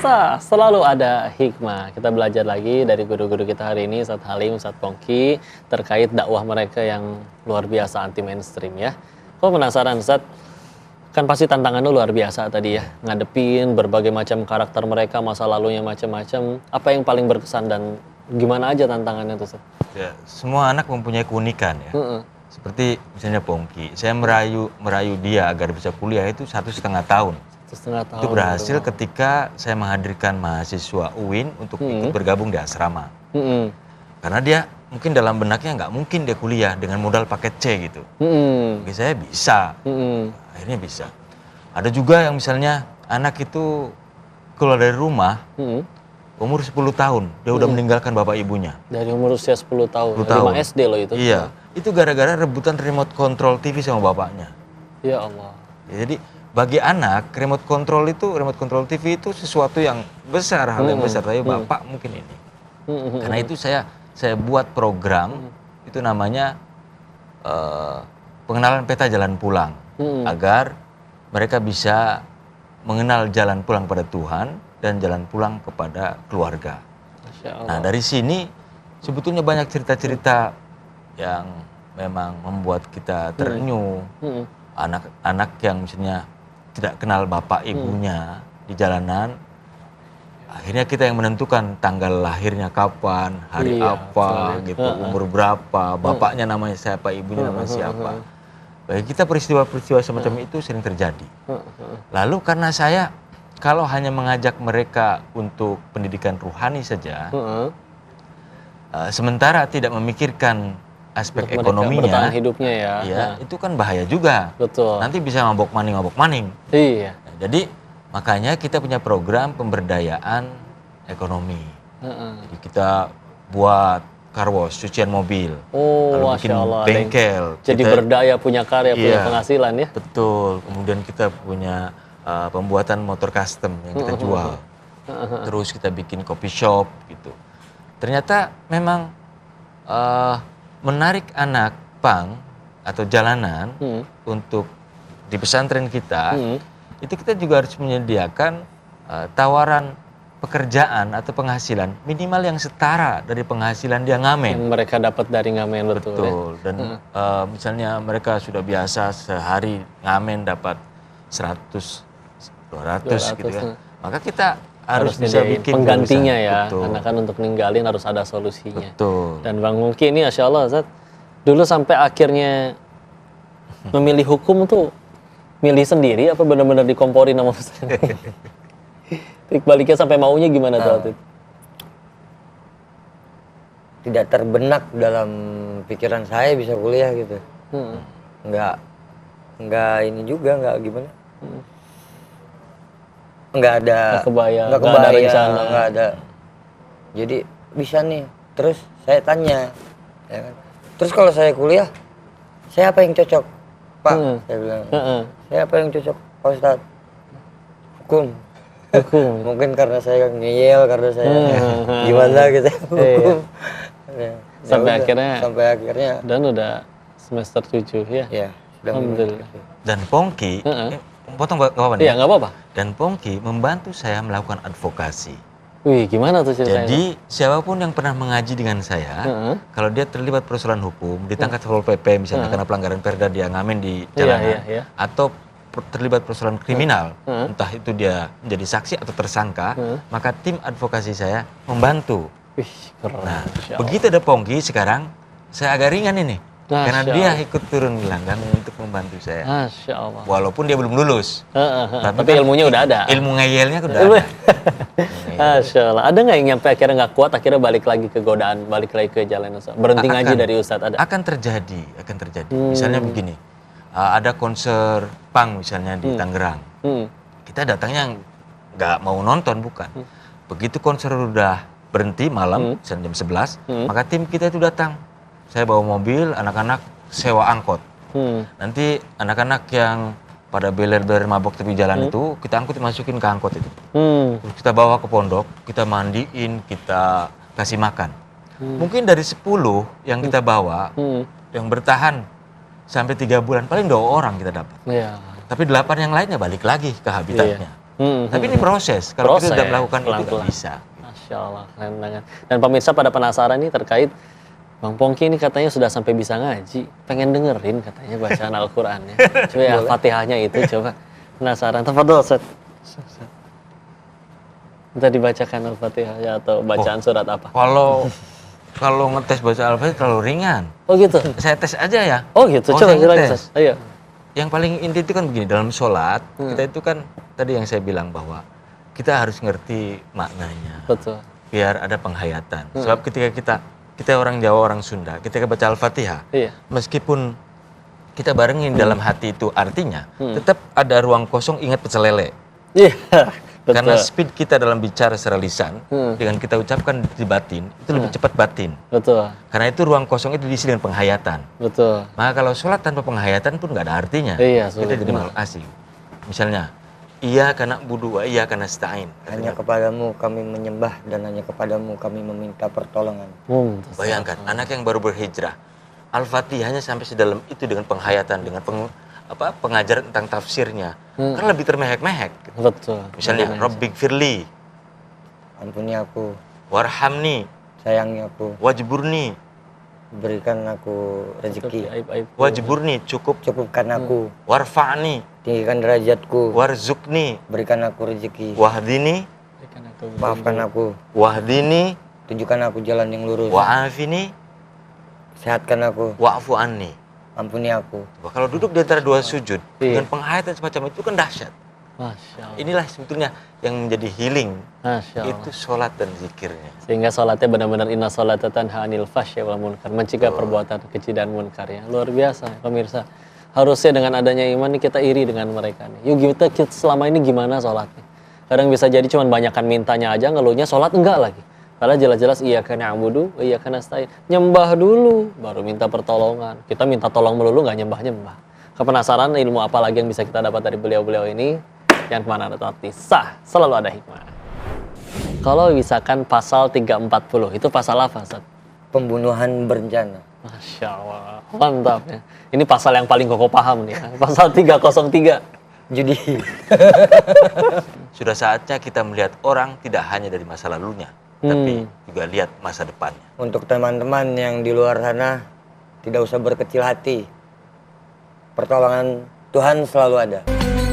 puasa selalu ada hikmah. Kita belajar lagi dari guru-guru kita hari ini, Ustadz Halim, Ustadz Pongki, terkait dakwah mereka yang luar biasa anti mainstream ya. Kok penasaran Ustadz? Kan pasti tantangannya luar biasa tadi ya, ngadepin berbagai macam karakter mereka, masa lalunya macam-macam. Apa yang paling berkesan dan gimana aja tantangannya tuh Ustadz? Ya, semua anak mempunyai keunikan ya. Seperti misalnya Pongki, saya merayu dia agar bisa kuliah itu 1,5 tahun. 1,5 tahun. Itu berhasil ketika saya menghadirkan mahasiswa UIN untuk ikut bergabung di asrama. Karena dia mungkin dalam benaknya nggak mungkin dia kuliah dengan modal paket C gitu. Bagi saya bisa, akhirnya bisa. Ada juga yang misalnya anak itu keluar dari rumah, umur 10 tahun, dia udah meninggalkan bapak ibunya. Dari umur usia 10 tahun, 10 tahun. 5 SD loh itu. Iya, itu gara-gara rebutan remote control TV sama bapaknya. Ya Allah. Ya, jadi bagi anak, remote control TV itu sesuatu yang besar, hal yang besar. Tapi bapak mungkin ini. Karena itu saya buat program, itu namanya pengenalan peta jalan pulang. Agar mereka bisa mengenal jalan pulang pada Tuhan dan jalan pulang kepada keluarga. Masya Allah. Nah dari sini sebetulnya banyak cerita-cerita yang memang membuat kita terenyuh. Anak-anak yang misalnya tidak kenal bapak ibunya di jalanan, akhirnya kita yang menentukan tanggal lahirnya kapan, hari apa, gitu, umur berapa, bapaknya namanya siapa, ibunya namanya siapa. Bagi kita peristiwa-peristiwa semacam itu sering terjadi. Lalu karena saya kalau hanya mengajak mereka untuk pendidikan ruhani saja, sementara tidak memikirkan aspek Untuk ekonominya, bertahan hidupnya ya. itu kan bahaya juga. Betul. Nanti bisa mabok maning. Iya. Nah, jadi makanya kita punya program pemberdayaan ekonomi. Jadi kita buat car wash, cucian mobil, lalu bikin Masya Allah, bengkel. Jadi berdaya, punya karya, punya penghasilan ya. Betul. Kemudian kita punya pembuatan motor custom yang kita jual. Terus kita bikin coffee shop gitu. Ternyata memang menarik anak pang atau jalanan untuk di pesantren kita, itu kita juga harus menyediakan tawaran pekerjaan atau penghasilan minimal yang setara dari penghasilan dia ngamen. Yang mereka dapat dari ngamen, betul. Ya? Dan misalnya mereka sudah biasa sehari ngamen dapat 100, 200 gitu ya. Maka kita harus bisa bikin penggantinya ya, karena kan untuk ninggalin harus ada solusinya. Betul. Dan Bang Mungki ini Masya Allah Ustaz, dulu sampai akhirnya memilih hukum tuh milih sendiri apa benar-benar dikomporin sama Ustaz? Baliknya sampai maunya gimana tuh waktu itu? Tidak terbenak dalam pikiran saya bisa kuliah gitu. Nggak ini juga, nggak gimana. Nggak ada rencana, nggak ada. Jadi bisa nih. Terus saya tanya, ya kan? Terus kalau saya kuliah, saya apa yang cocok, Pak? Saya bilang, saya apa yang cocok, Pak Ustadz? Hukum. Mungkin karena saya ngeyel, karena saya gimana gitu. Hukum. Sampai akhirnya. Dan udah semester 7 ya. Ya. Alhamdulillah. Dan Pongki, potong nggak apa-apa nih? Iya nggak apa-apa. Dan Pongki membantu saya melakukan advokasi. Wih, gimana tuh ceritanya? Jadi siapapun yang pernah mengaji dengan saya, kalau dia terlibat persoalan hukum, ditangkap Satpol PP misalnya karena pelanggaran perda dia ngamen di jalanan, atau terlibat persoalan kriminal, entah itu dia menjadi saksi atau tersangka, maka tim advokasi saya membantu. Wih, keren. Nah, begitu ada Pongki sekarang, saya agak ringan ini. Karena dia ikut turun gelanggang untuk membantu saya. Masya Allah. Walaupun dia belum lulus. Tapi ilmunya udah ada. Ilmu ngeyelnya udah ada. Masya Allah. Ada nggak yang nyampe akhirnya nggak kuat, akhirnya balik lagi ke godaan, balik lagi ke jalan Ustaz? Berhenti ngaji dari Ustaz ada? Akan terjadi. Misalnya begini, ada konser punk misalnya di Tangerang. Kita datangnya nggak mau nonton, bukan. Begitu konser udah berhenti malam, jam 11, maka tim kita itu datang. Saya bawa mobil, anak-anak sewa angkot. Nanti anak-anak yang pada beler-beler mabok tepi jalan itu, kita angkut masukin ke angkot itu. Terus kita bawa ke pondok, kita mandiin, kita kasih makan. Mungkin dari 10 yang kita bawa, yang bertahan sampai 3 bulan, paling 2 orang kita dapat. Tapi 8 yang lainnya balik lagi ke habitatnya. Tapi ini proses. Kalau kita sudah melakukan itu nggak bisa. Masya Allah, keren banget. Dan pemirsa pada penasaran nih terkait Bang Pongki ini katanya sudah sampai bisa ngaji. Pengen dengerin katanya bacaan Al-Qur'annya. Coba ya Fatihahnya itu coba. Penasaran. Tafadhol, Ustaz. Minta dibacakan Al-Fatihah atau bacaan surat apa? Kalau ngetes baca Al-Fatihah terlalu ringan. Oh gitu. Saya tes aja ya. Oh gitu. Coba silakan, Ustaz. Ayo. Yang paling inti itu kan begini, dalam sholat kita itu kan tadi yang saya bilang bahwa kita harus ngerti maknanya. Betul. Biar ada penghayatan. Sebab ketika kita orang Jawa, orang Sunda, ketika baca Al-Fatihah, meskipun kita barengin dalam hati itu artinya, tetap ada ruang kosong, ingat pecel lele. Iya. Karena speed kita dalam bicara secara lisan, dengan kita ucapkan di batin, itu lebih cepat batin. Betul. Karena itu ruang kosong itu diisi dengan penghayatan. Betul. Maka kalau sholat tanpa penghayatan pun nggak ada artinya. Iya, kita jadi makhluk asing. Misalnya, iya karena budu, iya karena stain. Hanya kepadamu kami menyembah dan hanya kepadamu kami meminta pertolongan. Bayangkan, anak yang baru berhijrah, Al-Fatihahnya sampai sedalam itu dengan penghayatan, dengan pengajaran tentang tafsirnya. Kan lebih termehek-mehek. Betul. Misalnya, Rabbik firli, Ampuni aku, warhamni, sayangi aku, wajburni, berikan aku rezeki, wajburni, cukupkan aku, warfa'ni, tinggikan derajatku, warzukni, berikan aku rezeki, wahdini, maafkan aku, wahdini, tunjukkan aku jalan yang lurus, wa'afini, sehatkan aku, wa'fu anni. ampuni aku. Wah, kalau duduk di antara dua sujud dengan penghayatan semacam itu kan dahsyat. Masya Allah. Inilah sebetulnya yang menjadi healing. Masya Allah. Itu sholat dan zikirnya. Sehingga sholatnya benar-benar inna sholata tanha anil fahsya wal munkar, mencegah perbuatan keji dan munkar ya. Luar biasa pemirsa. Harusnya dengan adanya iman nih kita iri dengan mereka nih. Yuk kita selama ini gimana sholatnya? Kadang bisa jadi cuma banyakan mintanya aja, ngeluhnya sholat enggak lagi. Padahal jelas-jelas iyyaka na'budu wa iyyaka nasta'in. Nyembah dulu, baru minta pertolongan. Kita minta tolong melulu, nggak nyembah-nyembah. Kepenasaran ilmu apa lagi yang bisa kita dapat dari beliau-beliau ini? Yang kemana ada tapi sah, selalu ada hikmah. Kalau misalkan pasal 340, itu pasal apa, Ustaz? Pembunuhan berencana. Masya Allah, mantap ya. Ini pasal yang paling koko paham nih ya. Pasal 303. Judi. Sudah saatnya kita melihat orang tidak hanya dari masa lalunya, tapi juga lihat masa depannya. Untuk teman-teman yang di luar sana, tidak usah berkecil hati. Pertolongan Tuhan selalu ada.